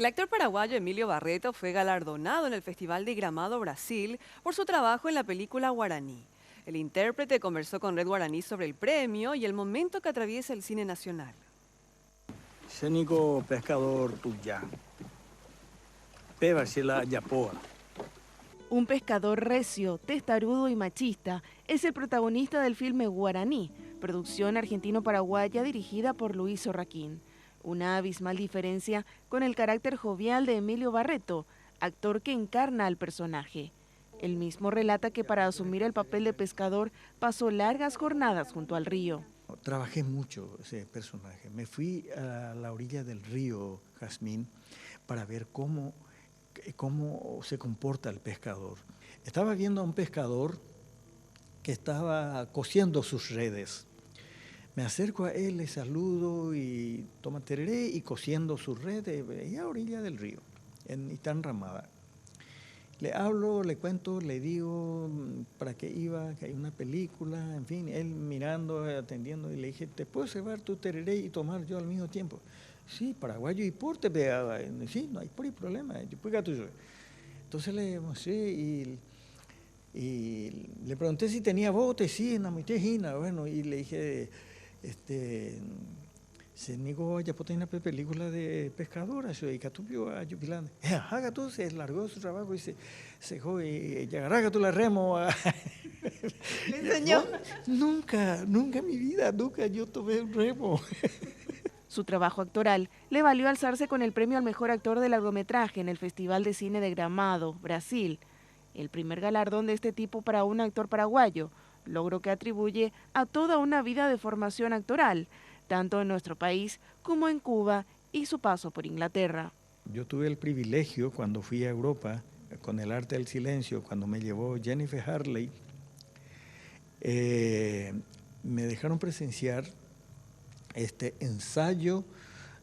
El actor paraguayo Emilio Barreto fue galardonado en el Festival de Gramado, Brasil, por su trabajo en la película Guaraní. El intérprete conversó con Red Guaraní sobre el premio y el momento que atraviesa el cine nacional. Escénico pescador tuya. Peba la yapoa. Un pescador recio, testarudo y machista es el protagonista del filme Guaraní, producción argentino-paraguaya dirigida por Luis Sorraquín. Una abismal diferencia con el carácter jovial de Emilio Barreto, actor que encarna al personaje. El mismo relata que para asumir el papel de pescador pasó largas jornadas junto al río. Trabajé mucho ese personaje. Me fui a la orilla del río Jazmín para ver cómo se comporta el pescador. Estaba viendo a un pescador que estaba cosiendo sus redes. Me acerco a él, le saludo y toma tereré y cosiendo sus redes ahí a orilla del río, y está enramada. Le hablo, le cuento, le digo para qué iba, que hay una película, en fin, él mirando, atendiendo, y le dije, ¿te puedo llevar tu tereré y tomar yo al mismo tiempo? Sí, paraguayo y porte, sí, no hay problema, tuyo. Entonces le mostré y le pregunté si tenía bote, sí, en la mitad, bueno, y le dije, se negó ya por una película de pescadoras, y catupio a Yupilán. Haga tú, se largó su trabajo y se fue, y agarraga tú la remo. ¿Le enseñó? Nunca en mi vida, nunca yo tomé un remo. Su trabajo actoral le valió alzarse con el premio al mejor actor de largometraje en el Festival de Cine de Gramado, Brasil. El primer galardón de este tipo para un actor paraguayo, logro que atribuye a toda una vida de formación actoral, tanto en nuestro país como en Cuba y su paso por Inglaterra. Yo tuve el privilegio cuando fui a Europa con El arte del silencio, cuando me llevó Jennifer Harley, me dejaron presenciar este ensayo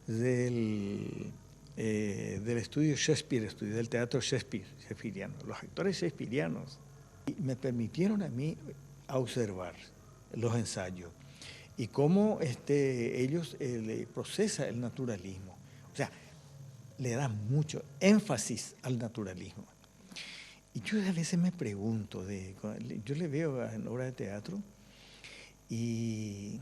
del estudio Shakespeare, del teatro Shakespeareano, los actores shakespearianos. Y me permitieron a mí observar los ensayos y cómo ellos procesan el naturalismo. O sea, le dan mucho énfasis al naturalismo. Y yo a veces me pregunto, yo le veo en obras de teatro y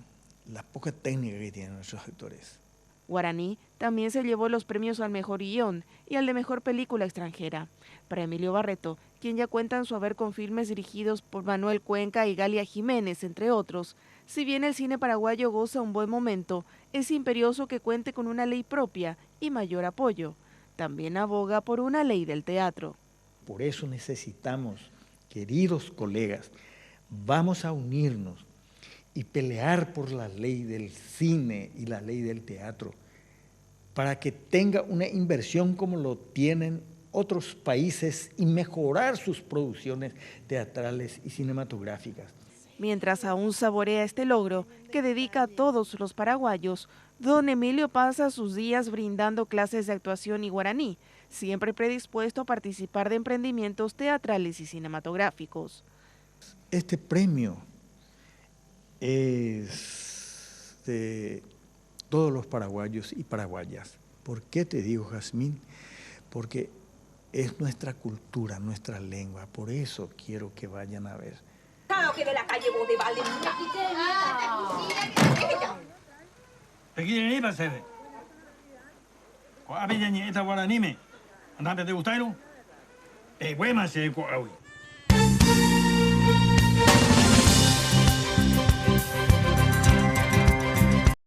la poca técnica que tienen nuestros actores. Guaraní también se llevó los premios al mejor guión y al de mejor película extranjera. Para Emilio Barreto, quien ya cuenta en su haber con filmes dirigidos por Manuel Cuenca y Galia Jiménez, entre otros, si bien el cine paraguayo goza un buen momento, es imperioso que cuente con una ley propia y mayor apoyo. También aboga por una ley del teatro. Por eso necesitamos, queridos colegas, vamos a unirnos y pelear por la ley del cine y la ley del teatro, para que tenga una inversión como lo tienen otros países y mejorar sus producciones teatrales y cinematográficas. Mientras aún saborea este logro que dedica a todos los paraguayos, don Emilio pasa sus días brindando clases de actuación y guaraní, siempre predispuesto a participar de emprendimientos teatrales y cinematográficos. Este premio es de todos los paraguayos y paraguayas. ¿Por qué te digo, Jazmín? Porque es nuestra cultura, nuestra lengua. Por eso quiero que vayan a ver. Que de la calle vos de balde, niña. Pequeña ni se ve. Ko abiña esta guaranime. Andate de gustairo. Huema se hoy.